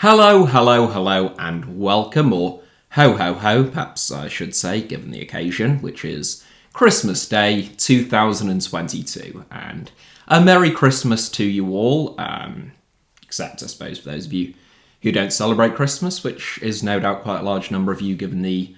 Hello, hello, hello, and welcome, or ho ho ho, perhaps I should say, given the occasion, which is Christmas Day 2022. And a Merry Christmas to you all, except I suppose for those of you who don't celebrate Christmas, which is no doubt quite a large number of you given the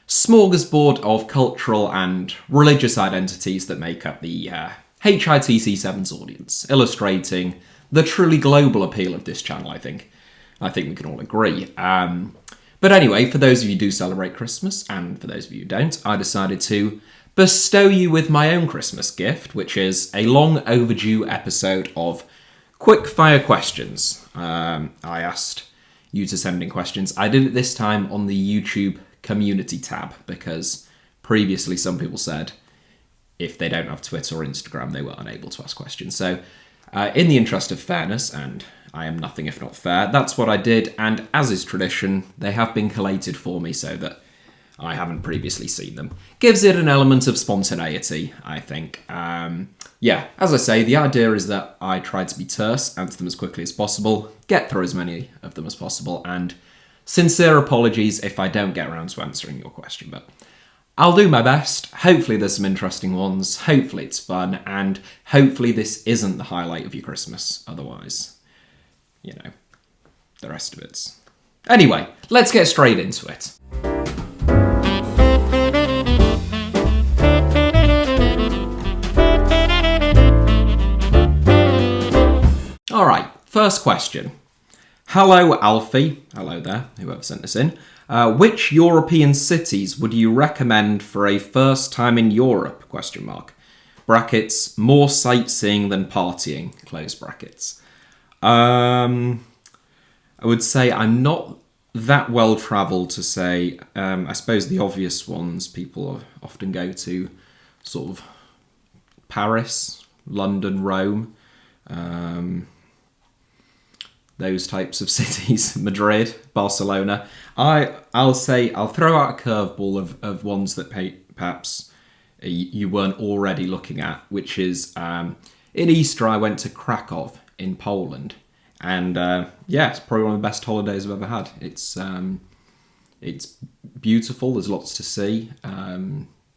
smorgasbord of cultural and religious identities that make up the HITC Sevens audience, illustrating the truly global appeal of this channel, I think. I think we can all agree. But anyway, for those of you who do celebrate Christmas, and for those of you who don't, I decided to bestow you with my own Christmas gift, which is a long overdue episode of quick fire questions. I asked you to send in questions. I did it this time on the YouTube community tab, because previously some people said if they don't have Twitter or Instagram, they were unable to ask questions. So in the interest of fairness, and I am nothing if not fair, that's what I did, and as is tradition, they have been collated for me so that I haven't previously seen them. Gives it an element of spontaneity, I think. Yeah, as I say, the idea is that I try to be terse, answer them as quickly as possible, get through as many of them as possible, and sincere apologies if I don't get around to answering your question, but I'll do my best. Hopefully there's some interesting ones, hopefully it's fun, and hopefully this isn't the highlight of your Christmas. Otherwise, you know, the rest of it's... Anyway, let's get straight into it. Alright, first question. Hello, Alfie. Hello there, whoever sent this in. Which European cities would you recommend for a first time in Europe? ? Brackets, more sightseeing than partying, close brackets. I would say I'm not that well travelled to say, I suppose the obvious ones people often go to, sort of Paris, London, Rome, those types of cities, Madrid, Barcelona. I'll throw out a curveball of ones that perhaps you weren't already looking at, which is in Easter I went to Krakow in Poland, and yeah, it's probably one of the best holidays I've ever had. It's beautiful. There's lots to see,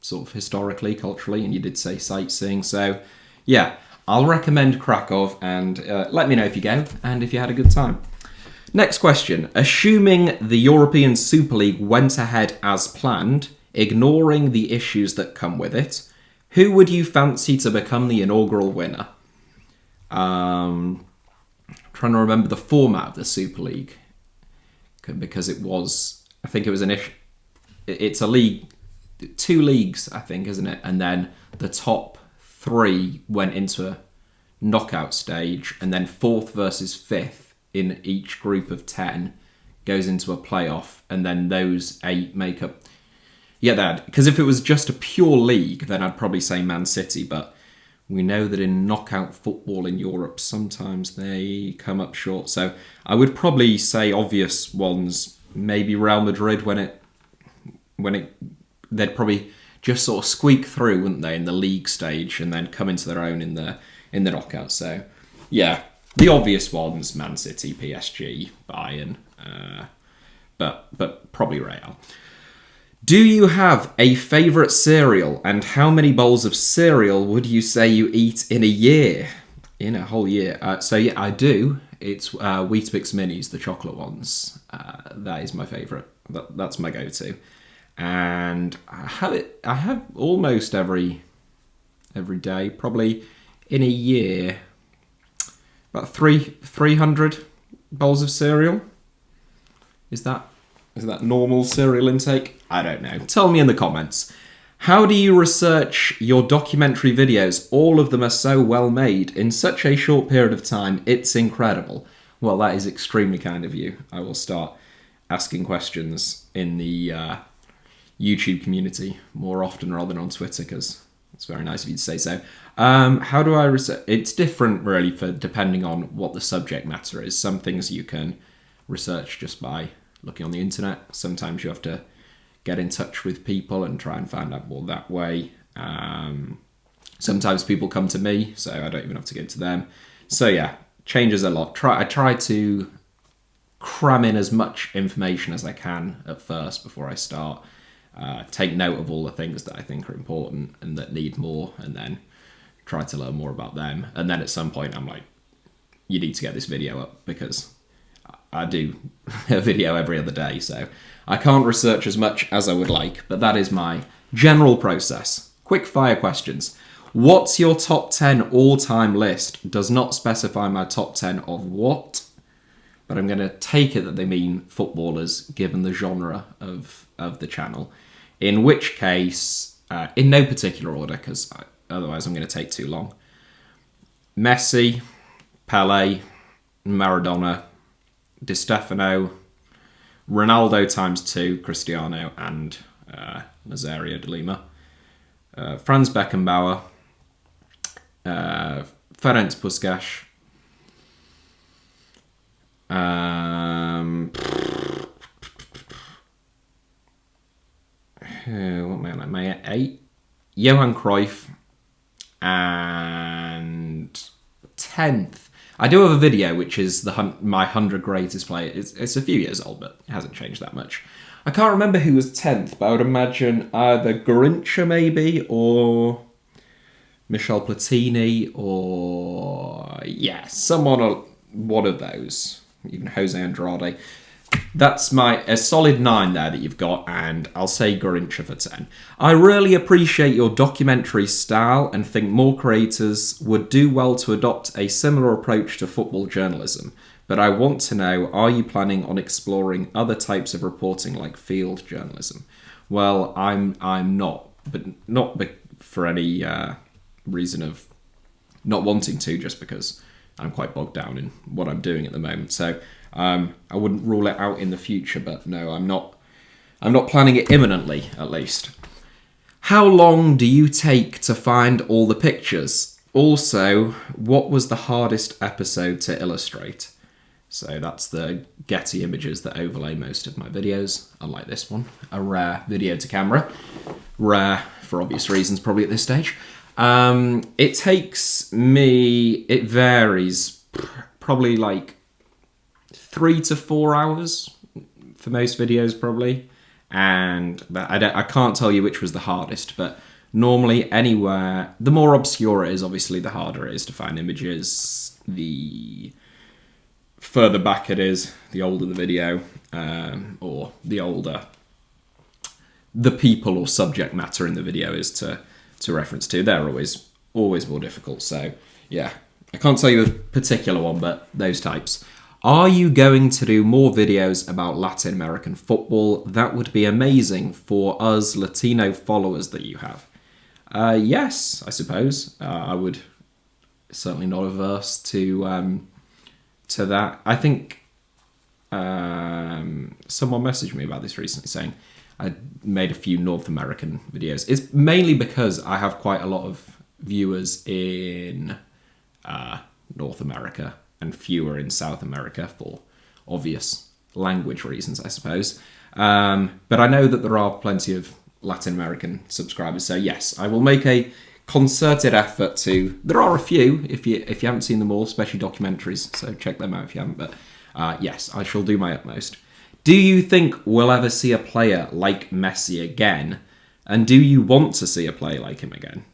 sort of historically, culturally, and you did say sightseeing. So yeah, I'll recommend Krakow, and let me know if you go and if you had a good time. Next question. Assuming the European Super League went ahead as planned, ignoring the issues that come with it, who would you fancy to become the inaugural winner? Trying to remember the format of the Super League, because I think it was it's a league, 2 leagues, I think, isn't it? And then the top 3 went into a knockout stage, and then 4th versus 5th in each group of 10 goes into a playoff, and then those 8 make up... Yeah, because if it was just a pure league, then I'd probably say Man City, but we know that in knockout football in Europe, sometimes they come up short. So I would probably say obvious ones, maybe Real Madrid they'd probably just sort of squeak through, wouldn't they, in the league stage, and then come into their own in the knockout. So yeah, the obvious ones: Man City, PSG, Bayern, but probably Real. Do you have a favourite cereal, and how many bowls of cereal would you say you eat in a year? In a whole year? So yeah, I do. It's Weetabix Minis, the chocolate ones. That is my favourite. That's my go-to. And I have almost every day, probably in a year, about 300 bowls of cereal. Is that normal cereal intake? I don't know. Tell me in the comments. How do you research your documentary videos? All of them are so well made in such a short period of time. It's incredible. Well, that is extremely kind of you. I will start asking questions in the YouTube community more often rather than on Twitter, because it's very nice of you to say so. How do I research? It's different really depending on what the subject matter is. Some things you can research just by looking on the internet. Sometimes you have to get in touch with people and try and find out more that way. Sometimes people come to me, so I don't even have to go to them. So yeah, changes a lot. I try to cram in as much information as I can at first before I start. Take note of all the things that I think are important and that need more, and then try to learn more about them. And then at some point I'm like, you need to get this video up, because I do a video every other day, so I can't research as much as I would like, but that is my general process. Quick fire questions. What's your top 10 all-time list? Does not specify my top 10 of what, but I'm going to take it that they mean footballers, given the genre of the channel. In which case, in no particular order, because otherwise I'm going to take too long. Messi, Pele, Maradona, Di Stefano, Ronaldo times 2, Cristiano, and Nazario de Lima. Franz Beckenbauer, Ferenc Puskás, what am I on? My 8? Johan Cruyff, and 10th. I do have a video which is my 100 greatest players. It's a few years old, but it hasn't changed that much. I can't remember who was 10th, but I would imagine either Garrincha maybe, or Michel Platini, or someone, one of those. Even Jose Andrade. That's a solid 9 there that you've got, and I'll say Garrincha for 10. I really appreciate your documentary style and think more creators would do well to adopt a similar approach to football journalism. But I want to know, are you planning on exploring other types of reporting like field journalism? Well, I'm not, but not for any reason of not wanting to, just because I'm quite bogged down in what I'm doing at the moment. So I wouldn't rule it out in the future, but no, I'm not planning it imminently, at least. How long do you take to find all the pictures? Also, what was the hardest episode to illustrate? So that's the Getty images that overlay most of my videos, unlike this one, a rare video to camera. Rare for obvious reasons, probably at this stage. It takes me, it varies, probably like 3 to 4 hours for most videos, probably. And I can't tell you which was the hardest, but normally anywhere, the more obscure it is, obviously, the harder it is to find images. The further back it is, the older the video, or the older the people or subject matter in the video is to reference to. They're always more difficult. So yeah, I can't tell you a particular one, but those types. Are you going to do more videos about Latin American football? That would be amazing for us Latino followers that you have. Yes, I suppose. I would certainly not averse to that. I think someone messaged me about this recently, saying I made a few North American videos. It's mainly because I have quite a lot of viewers in North America and fewer in South America for obvious language reasons, I suppose. But I know that there are plenty of Latin American subscribers, so yes, I will make a concerted effort to. There are a few, if you haven't seen them all, especially documentaries, so check them out if you haven't. But yes, I shall do my utmost. Do you think we'll ever see a player like Messi again? And do you want to see a player like him again?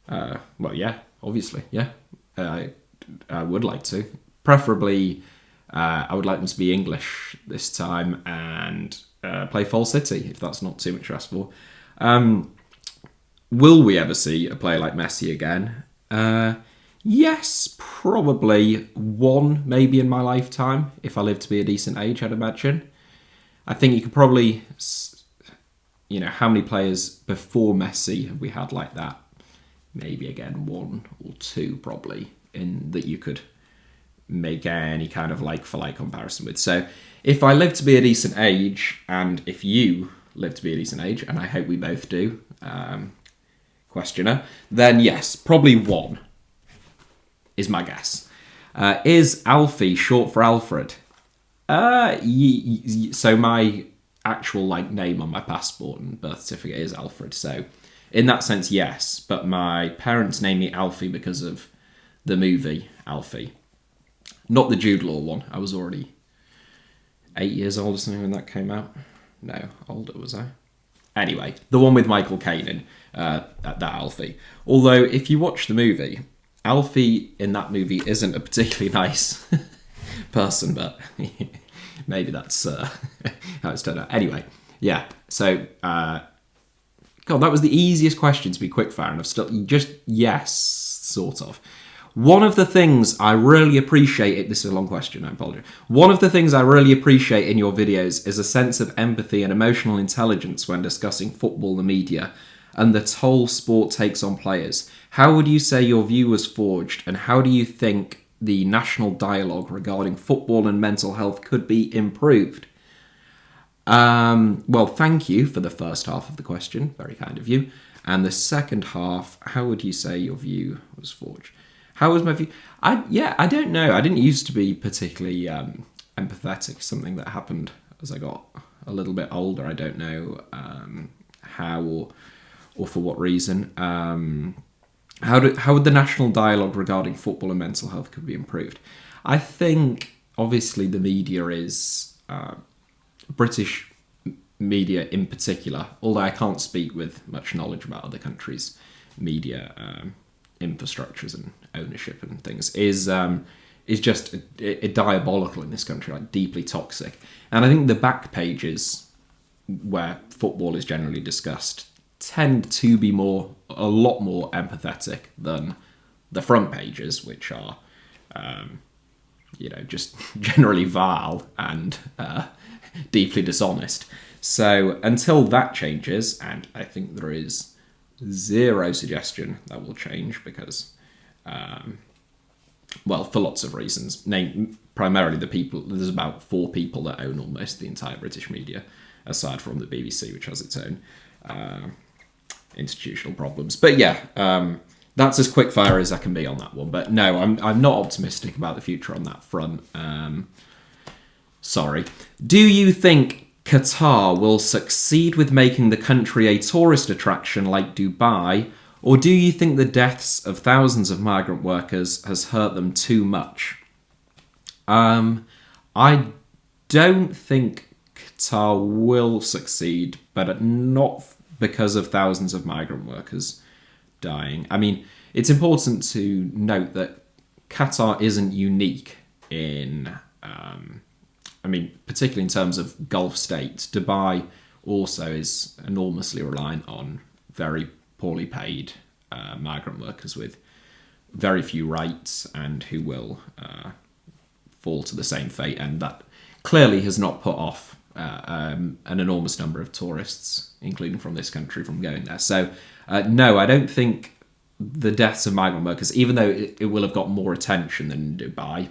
Well, yeah, obviously, yeah. I would like to. Preferably, I would like them to be English this time and play Hull City, if that's not too much to ask for. Will we ever see a player like Messi again? Yes, probably one, maybe in my lifetime, if I live to be a decent age, I'd imagine. I think you could probably, how many players before Messi have we had like that? Maybe again 1 or 2 probably, in that you could make any kind of like-for-like comparison with. So if I live to be a decent age, and if you live to be a decent age, and I hope we both do, questioner, then yes, probably 1 is my guess. Is Alfie short for Alfred? So my actual name on my passport and birth certificate is Alfred, so in that sense, yes. But my parents named me Alfie because of the movie Alfie. Not the Jude Law one. I was already 8 years old or something when that came out. No, older was I? Anyway, the one with Michael Caine in, that Alfie. Although, if you watch the movie, Alfie in that movie isn't a particularly nice person, but maybe that's how it's turned out. Anyway, yeah, so, God, that was the easiest question to be quickfire, and I've still, just, yes, sort of. One of the things I really appreciate, this is a long question, I apologize. One of the things I really appreciate in your videos is a sense of empathy and emotional intelligence when discussing football and media and the toll sport takes on players. How would you say your view was forged, and how do you think the national dialogue regarding football and mental health could be improved? Well, thank you for the first half of the question, very kind of you. And the second half, how would you say your view was forged? How was my view? I don't know. I didn't used to be particularly empathetic. Something that happened as I got a little bit older. I don't know how or for what reason. How would the national dialogue regarding football and mental health could be improved? I think obviously the media is British media in particular. Although I can't speak with much knowledge about other countries' media infrastructures and ownership and things, is just diabolical in this country, like deeply toxic. And I think the back pages where football is generally discussed tend to be a lot more empathetic than the front pages, which are just generally vile and deeply dishonest. So until that changes, and I think there is zero suggestion that will change because, for lots of reasons. Primarily there's about 4 people that own almost the entire British media, aside from the BBC, which has its own institutional problems. But yeah, that's as quick fire as I can be on that one. But no, I'm not optimistic about the future on that front. Sorry. Do you think Qatar will succeed with making the country a tourist attraction like Dubai, or do you think the deaths of thousands of migrant workers has hurt them too much? I don't think Qatar will succeed, but not because of thousands of migrant workers dying. I mean, it's important to note that Qatar isn't unique in particularly in terms of Gulf states. Dubai also is enormously reliant on very poorly paid migrant workers with very few rights and who will fall to the same fate. And that clearly has not put off an enormous number of tourists, including from this country, from going there. So, no, I don't think the deaths of migrant workers, even though it will have got more attention than Dubai,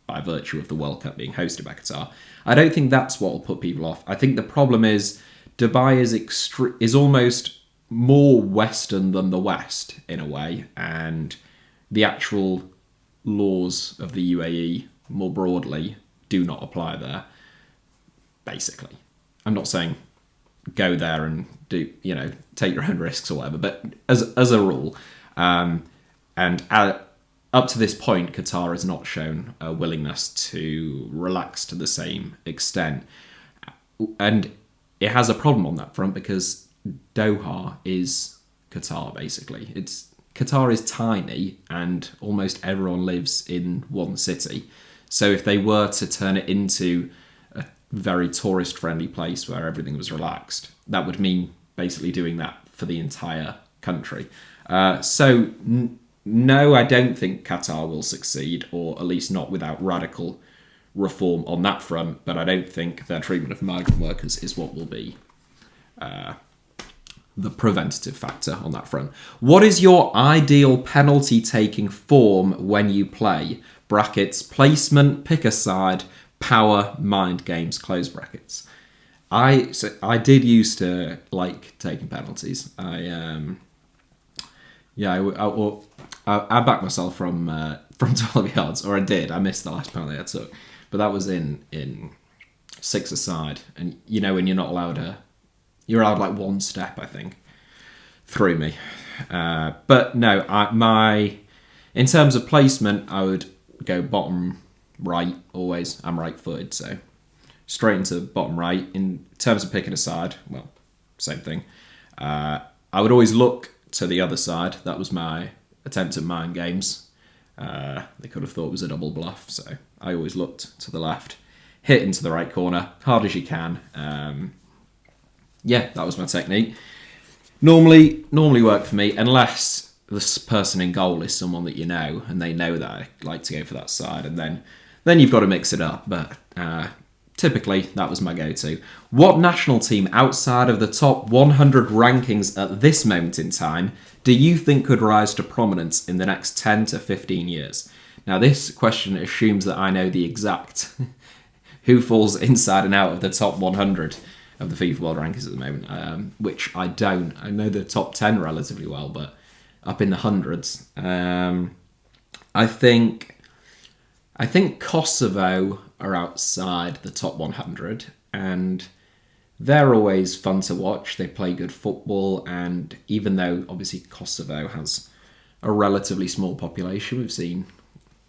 by virtue of the World Cup being hosted by Qatar, I don't think that's what will put people off. I think the problem is Dubai is almost more Western than the West in a way, and the actual laws of the UAE more broadly do not apply there, basically. I'm not saying go there and do, take your own risks or whatever, but as a rule, up to this point, Qatar has not shown a willingness to relax to the same extent. And it has a problem on that front because Doha is Qatar, basically. Qatar is tiny and almost everyone lives in one city. So if they were to turn it into a very tourist-friendly place where everything was relaxed, that would mean basically doing that for the entire country. No, I don't think Qatar will succeed, or at least not without radical reform on that front, but I don't think their treatment of migrant workers is what will be the preventative factor on that front. What is your ideal penalty-taking form when you play? Brackets, placement, pick a side, power, mind games, close brackets. I did used to like taking penalties. I backed myself from 12 yards, or I did. I missed the last penalty I took, but that was in 6-a-side, and when you're not allowed you're allowed like one step, I think, through me. But no, in terms of placement, I would go bottom right always. I'm right-footed, so straight into bottom right. In terms of picking a side, well, same thing. I would always look to the other side. That was my attempt at mind games. They could have thought it was a double bluff, so I always looked to the left, hit into the right corner, hard as you can. Yeah, that was my technique. Normally work for me, unless this person in goal is someone that you know, and they know that I like to go for that side, and then you've got to mix it up. But typically, that was my go-to. What national team outside of the top 100 rankings at this moment in time do you think could rise to prominence in the next 10 to 15 years? Now, this question assumes that I know the exact who falls inside and out of the top 100 of the FIFA World Rankings at the moment, which I don't. I know the top 10 relatively well, but up in the hundreds. I think Kosovo are outside the top 100, and they're always fun to watch. They play good football, and even though obviously Kosovo has a relatively small population, we've seen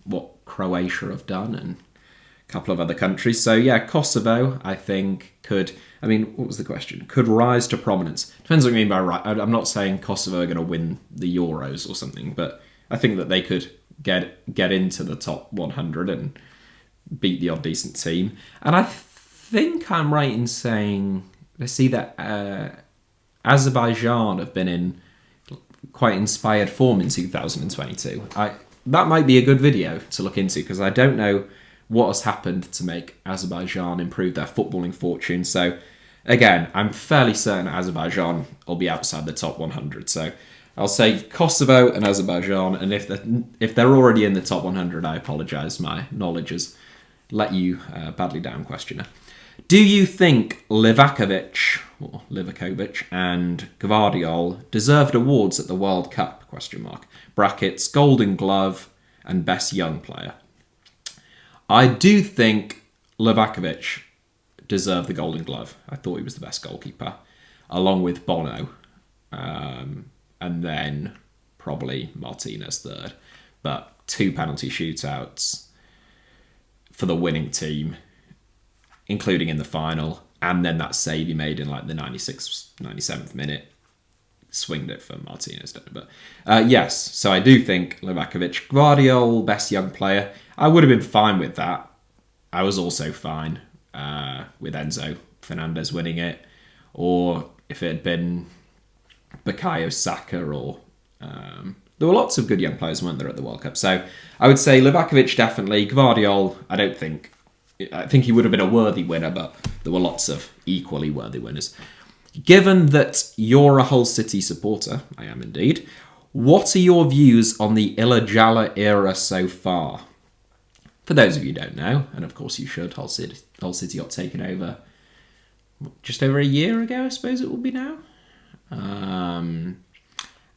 what Croatia have done and a couple of other countries. So yeah, Kosovo, I think, could... I mean, what was the question? Could rise to prominence. Depends what you mean by right. I'm not saying Kosovo are going to win the Euros or something, but I think that they could get into the top 100 and beat the odd decent team. And I think I'm right in saying, let's see, that Azerbaijan have been in quite inspired form in 2022. That might be a good video to look into, because I don't know what has happened to make Azerbaijan improve their footballing fortune. So again, I'm fairly certain Azerbaijan will be outside the top 100. So I'll say Kosovo and Azerbaijan, and if they're already in the top 100, I apologise. My knowledge has let you badly down, questioner. Do you think Livakovic and Gvardiol deserved awards at the World Cup? ? Brackets, Golden Glove and Best Young Player. I do think Livakovic deserved the Golden Glove. I thought he was the best goalkeeper, along with Bono. And then probably Martinez third. But 2 penalty shootouts for the winning team, including in the final, and then that save he made in like the 96th, 97th minute, swinged it for Martinez. But yes, so I do think Livakovic. Gvardiol, best young player. I would have been fine with that. I was also fine with Enzo Fernandez winning it, or if it had been Bukayo Saka, or there were lots of good young players, weren't there, at the World Cup? So I would say Livakovic definitely. Gvardiol, I think he would have been a worthy winner, but there were lots of equally worthy winners. Given that you're a Hull City supporter, I am indeed, what are your views on the Ilajala era so far? For those of you who don't know, and of course you should, Hull City got taken over just over a year ago, I suppose it will be now.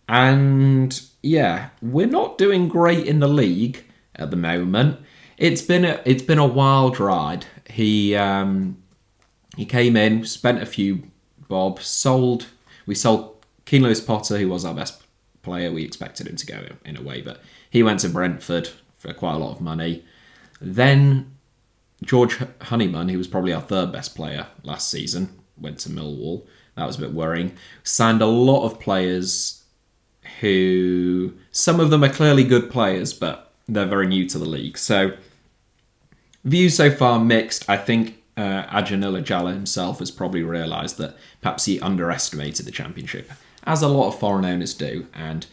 And yeah, we're not doing great in the league at the moment. It's been a wild ride. He came in, spent a few bob, we sold Keane Lewis Potter, who was our best player. We expected him to go in a way, but he went to Brentford for quite a lot of money. Then George Honeyman, who was probably our third best player last season, went to Millwall. That was a bit worrying. Signed a lot of players who, some of them are clearly good players, but they're very new to the league. So views so far mixed. I think Adjan Ilajala himself has probably realised that perhaps he underestimated the Championship, as a lot of foreign owners do. And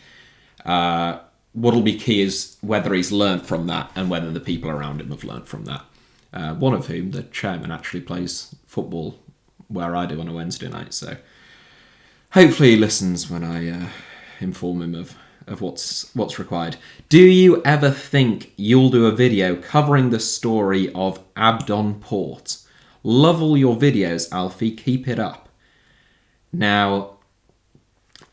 what'll be key is whether he's learnt from that and whether the people around him have learnt from that. One of whom, the chairman, actually plays football where I do on a Wednesday night. So hopefully he listens when I inform him of what's required. Do you ever think you'll do a video covering the story of Abdon Port? Love all your videos, Alfie. Keep it up. Now,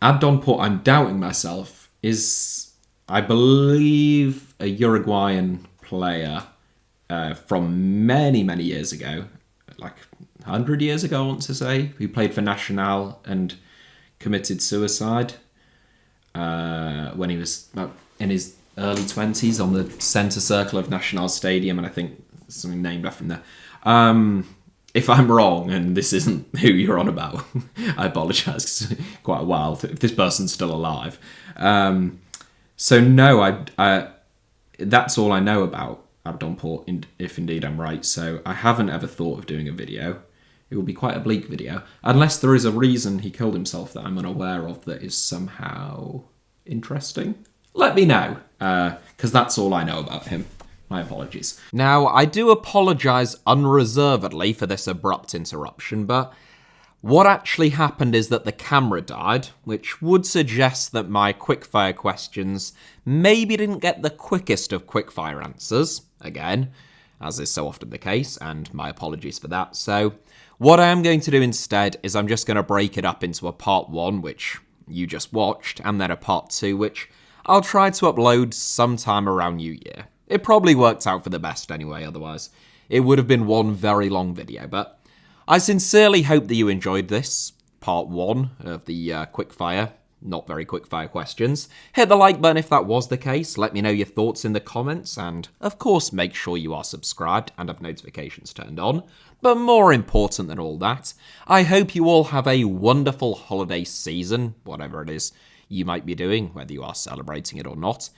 Abdon Port, I'm doubting myself, is, I believe, a Uruguayan player from many, many years ago, like 100 years ago, I want to say, who played for Nacional and committed suicide when he was in his early 20s on the centre circle of Nacional Stadium, and I think something named after him there. If I'm wrong and this isn't who you're on about, I apologise. It's quite a while if this person's still alive. So no, I that's all I know about Abdonport, if indeed I'm right. So I haven't ever thought of doing a video. It will be quite a bleak video, unless there is a reason he killed himself that I'm unaware of that is somehow interesting. Let me know, because that's all I know about him. My apologies. Now, I do apologise unreservedly for this abrupt interruption, but what actually happened is that the camera died, which would suggest that my quickfire questions maybe didn't get the quickest of quickfire answers, again, as is so often the case, and my apologies for that. So, what I am going to do instead is I'm just going to break it up into a part 1, which you just watched, and then a part 2, which I'll try to upload sometime around New Year. It probably worked out for the best anyway, otherwise it would have been one very long video, but I sincerely hope that you enjoyed this, part 1 of the quickfire, not very quickfire questions. Hit the like button if that was the case, let me know your thoughts in the comments, and of course make sure you are subscribed and have notifications turned on. But more important than all that, I hope you all have a wonderful holiday season, whatever it is you might be doing, whether you are celebrating it or not.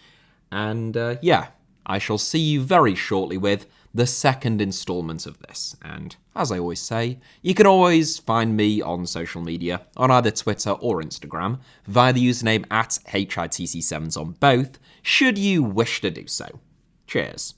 And yeah, I shall see you very shortly with the second installment of this. And as I always say, you can always find me on social media, on either Twitter or Instagram, via the username at HITC Sevens on both, should you wish to do so. Cheers.